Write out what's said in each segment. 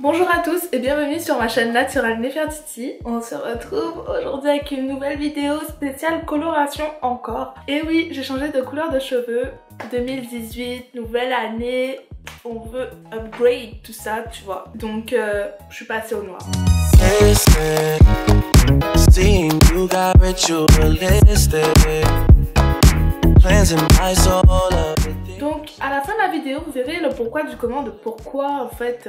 Bonjour à tous et bienvenue sur ma chaîne Natural Nefertiti. On se retrouve aujourd'hui avec une nouvelle vidéo spéciale coloration encore. Et oui, j'ai changé de couleur de cheveux. 2018, nouvelle année, on veut upgrade tout ça, tu vois. Donc je suis passée au noir. Donc à la fin de la vidéo, vous verrez le pourquoi du comment, de pourquoi en fait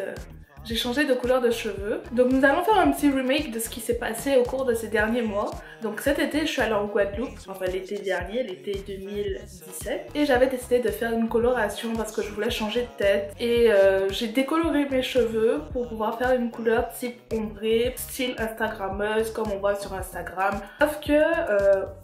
j'ai changé de couleur de cheveux. Donc nous allons faire un petit remake de ce qui s'est passé au cours de ces derniers mois. Donc cet été je suis allée en Guadeloupe, enfin l'été dernier, l'été 2017. Et j'avais décidé de faire une coloration parce que je voulais changer de tête. Et j'ai décoloré mes cheveux pour pouvoir faire une couleur type ombré, style instagrammeuse comme on voit sur Instagram. Sauf que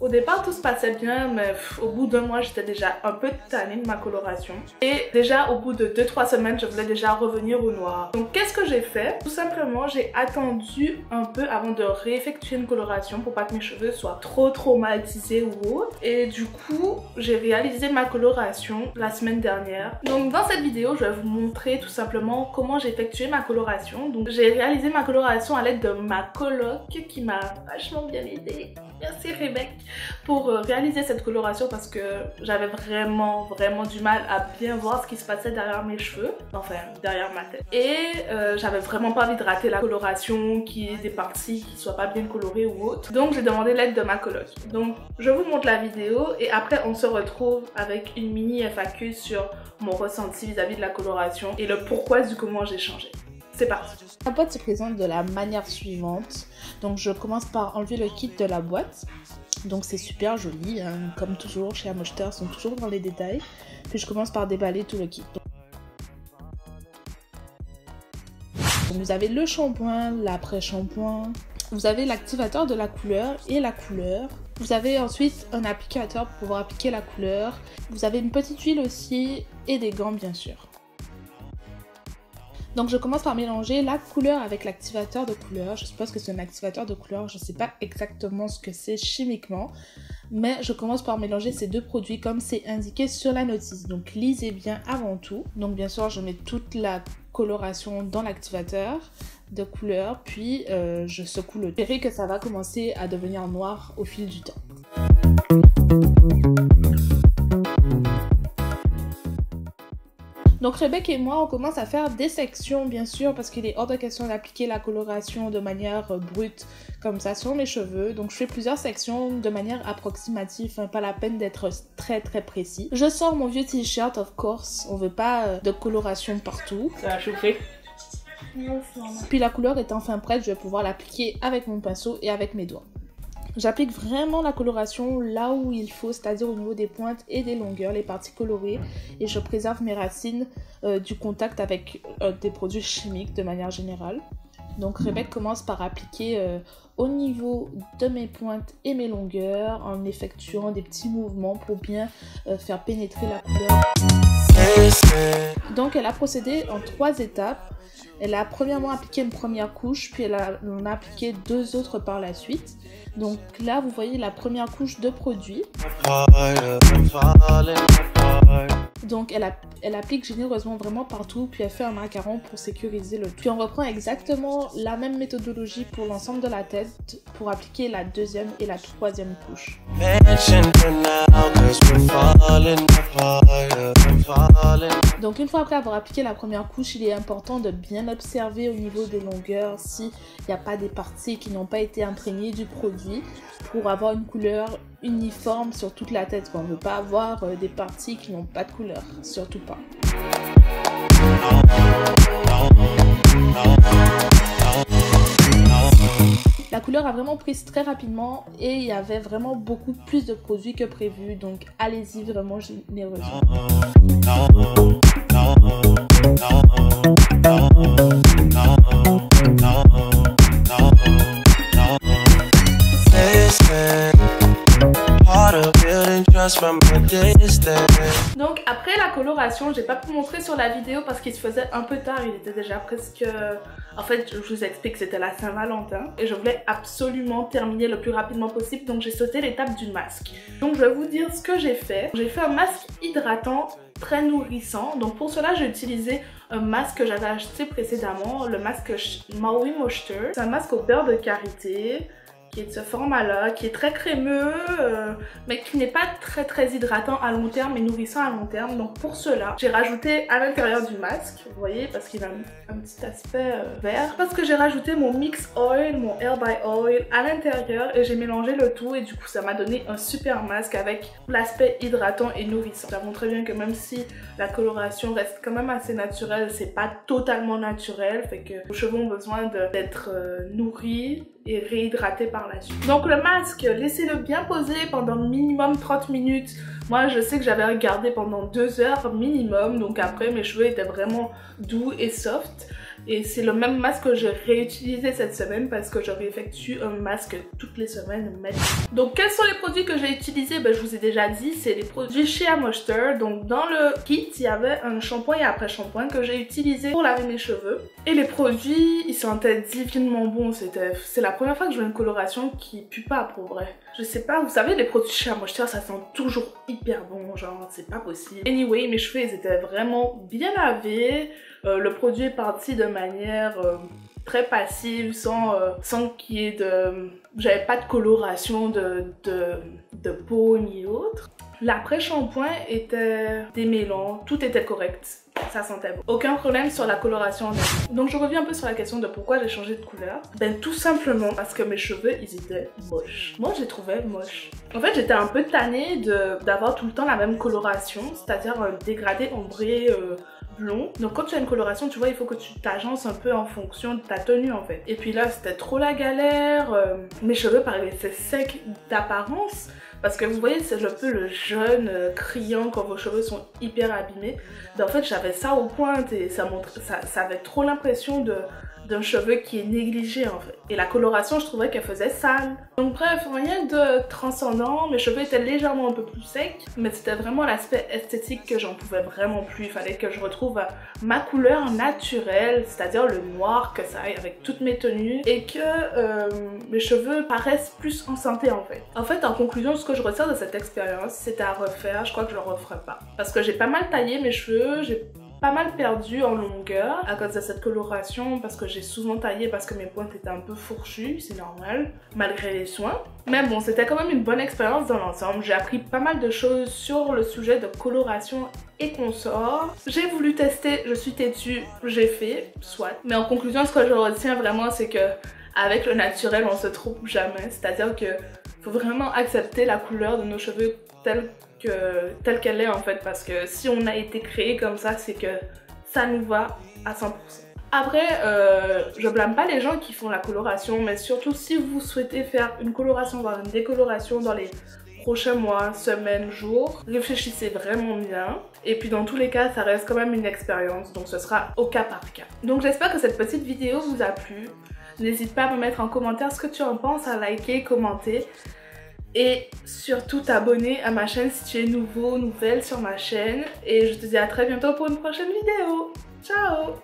au départ tout se passait bien, mais au bout d'un mois j'étais déjà un peu tannée de ma coloration. Et déjà au bout de 2-3 semaines je voulais déjà revenir au noir. Donc qu'est-ce que j'ai fait? Tout simplement j'ai attendu un peu avant de réeffectuer une coloration pour pas que mes cheveux soient trop traumatisés ou autre. Et du coup j'ai réalisé ma coloration la semaine dernière. Donc dans cette vidéo je vais vous montrer tout simplement comment j'ai effectué ma coloration. Donc j'ai réalisé ma coloration à l'aide de ma coloc qui m'a vachement bien aidée. Merci Rebecca pour réaliser cette coloration parce que j'avais vraiment du mal à bien voir ce qui se passait derrière mes cheveux, enfin derrière ma tête. Et j'avais vraiment pas envie de rater la coloration, qu'il y ait des parties qui soient pas bien colorées ou autre. Donc j'ai demandé l'aide de ma coloc. Donc je vous montre la vidéo et après on se retrouve avec une mini FAQ sur mon ressenti vis-à-vis de la coloration et le pourquoi du comment j'ai changé. C'est parti. La boîte se présente de la manière suivante. Donc je commence par enlever le kit de la boîte. Donc c'est super joli, hein. Comme toujours chez Amoshter, ils sont toujours dans les détails. Puis je commence par déballer tout le kit. Donc vous avez le shampoing, l'après-shampoing. Vous avez l'activateur de la couleur et la couleur. Vous avez ensuite un applicateur pour pouvoir appliquer la couleur. Vous avez une petite huile aussi et des gants bien sûr. Donc je commence par mélanger la couleur avec l'activateur de couleur. Je suppose que c'est un activateur de couleur, je ne sais pas exactement ce que c'est chimiquement. Mais je commence par mélanger ces deux produits comme c'est indiqué sur la notice. Donc lisez bien avant tout. Donc bien sûr je mets toute la coloration dans l'activateur de couleur. Puis je secoue le tout. Vous verrez que ça va commencer à devenir noir au fil du temps. Donc Rebecca et moi on commence à faire des sections bien sûr parce qu'il est hors de question d'appliquer la coloration de manière brute comme ça sur mes cheveux. Donc je fais plusieurs sections de manière approximative, hein, pas la peine d'être très précis. Je sors mon vieux t-shirt of course, on veut pas de coloration partout. Ça va chauffer. Puis la couleur est enfin prête, je vais pouvoir l'appliquer avec mon pinceau et avec mes doigts. J'applique vraiment la coloration là où il faut, c'est-à-dire au niveau des pointes et des longueurs, les parties colorées. Et je préserve mes racines du contact avec des produits chimiques de manière générale. Donc Rebecca commence par appliquer au niveau de mes pointes et mes longueurs en effectuant des petits mouvements pour bien faire pénétrer la couleur. Donc elle a procédé en 3 étapes. Elle a premièrement appliqué une première couche, puis on a appliqué 2 autres par la suite. Donc là, vous voyez la première couche de produit. Donc elle applique généreusement vraiment partout, puis elle fait un macaron pour sécuriser le tout. Puis on reprend exactement la même méthodologie pour l'ensemble de la tête pour appliquer la 2e et la 3e couche. Donc une fois après avoir appliqué la première couche, il est important de bien observer au niveau des longueurs s'il n'y a pas des parties qui n'ont pas été imprégnées du produit pour avoir une couleur uniforme sur toute la tête. On ne veut pas avoir des parties qui n'ont pas de couleur, surtout pas. La couleur a vraiment pris très rapidement et il y avait vraiment beaucoup plus de produits que prévu, donc allez-y vraiment généreusement. Donc après la coloration, j'ai pas pu montrer sur la vidéo parce qu'il se faisait un peu tard, il était déjà presque... En fait, je vous explique, c'était la Saint-Valentin et je voulais absolument terminer le plus rapidement possible, donc j'ai sauté l'étape du masque. Donc je vais vous dire ce que j'ai fait. J'ai fait un masque hydratant très nourrissant. Donc pour cela, j'ai utilisé un masque que j'avais acheté précédemment, le masque Maui Moisture. C'est un masque au beurre de karité qui est de ce format-là, qui est très crémeux, mais qui n'est pas très hydratant à long terme et nourrissant à long terme. Donc pour cela, j'ai rajouté à l'intérieur du masque, vous voyez, parce qu'il a un petit aspect vert, parce que j'ai rajouté mon mix oil, mon air by oil à l'intérieur et j'ai mélangé le tout et du coup ça m'a donné un super masque avec l'aspect hydratant et nourrissant. Ça montre très bien que même si la coloration reste quand même assez naturelle, c'est pas totalement naturel, fait que vos cheveux ont besoin d'être nourris et réhydraté par la suite. Donc le masque, laissez-le bien poser pendant minimum 30 minutes. Moi je sais que j'avais regardé pendant 2 heures minimum, donc après mes cheveux étaient vraiment doux et soft. Et c'est le même masque que j'ai réutilisé cette semaine parce que je réeffectue un masque toutes les semaines maintenant. Donc quels sont les produits que j'ai utilisés? Je vous ai déjà dit, c'est les produits Shea Moisture. Donc dans le kit, il y avait un shampoing et après-shampoing que j'ai utilisé pour laver mes cheveux. Et les produits, ils sentaient divinement bons. C'est la première fois que je vois une coloration qui pue pas pour vrai. Je sais pas, vous savez, les produits Shea Moisture, ça sent toujours hyper bon, genre c'est pas possible. Anyway, mes cheveux, ils étaient vraiment bien lavés. Le produit est parti de manière très passive, sans qu'il y ait de... J'avais pas de coloration de peau ni autre. L'après-shampoing était démêlant, tout était correct. Ça sentait bon. Aucun problème sur la coloration en elle. Donc je reviens un peu sur la question de pourquoi j'ai changé de couleur. Tout simplement parce que mes cheveux, ils étaient moches. Moi, je les trouvais moches. En fait, j'étais un peu tannée d'avoir tout le temps la même coloration, c'est-à-dire un dégradé ombré blond. Donc quand tu as une coloration, tu vois, il faut que tu t'agences un peu en fonction de ta tenue en fait. Et puis là, c'était trop la galère. Mes cheveux paraissaient secs d'apparence. Parce que vous voyez, c'est un peu le jeune criant quand vos cheveux sont hyper abîmés. Donc en fait, j'avais ça aux pointes et ça avait trop l'impression d'un cheveu qui est négligé en fait. Et la coloration, je trouvais qu'elle faisait sale. Donc bref, rien de transcendant, mes cheveux étaient légèrement un peu plus secs, mais c'était vraiment l'aspect esthétique que j'en pouvais vraiment plus. Il fallait que je retrouve ma couleur naturelle, c'est-à-dire le noir, que ça aille avec toutes mes tenues et que mes cheveux paraissent plus en santé en fait. En fait, en conclusion, ce que je ressors de cette expérience, c'était à refaire. Je crois que je le referai pas. Parce que j'ai pas mal taillé mes cheveux, j'ai pas mal perdu en longueur à cause de cette coloration parce que j'ai souvent taillé parce que mes pointes étaient un peu fourchues, c'est normal, malgré les soins. Mais bon, c'était quand même une bonne expérience dans l'ensemble. J'ai appris pas mal de choses sur le sujet de coloration et consorts. J'ai voulu tester, je suis têtue, j'ai fait, soit. Mais en conclusion, ce que je retiens vraiment, c'est que avec le naturel, on se trompe jamais. C'est-à-dire que faut vraiment accepter la couleur de nos cheveux telle qu'elle est en fait, parce que si on a été créé comme ça, c'est que ça nous va à 100%. Après, je blâme pas les gens qui font la coloration, mais surtout si vous souhaitez faire une coloration, voire une décoloration dans les prochains mois, semaines, jours, réfléchissez vraiment bien. Et puis dans tous les cas, ça reste quand même une expérience, donc ce sera au cas par cas. Donc j'espère que cette petite vidéo vous a plu. N'hésite pas à me mettre en commentaire ce que tu en penses, à liker, commenter. Et surtout t'abonner à ma chaîne si tu es nouveau, nouvelle sur ma chaîne. Et je te dis à très bientôt pour une prochaine vidéo. Ciao!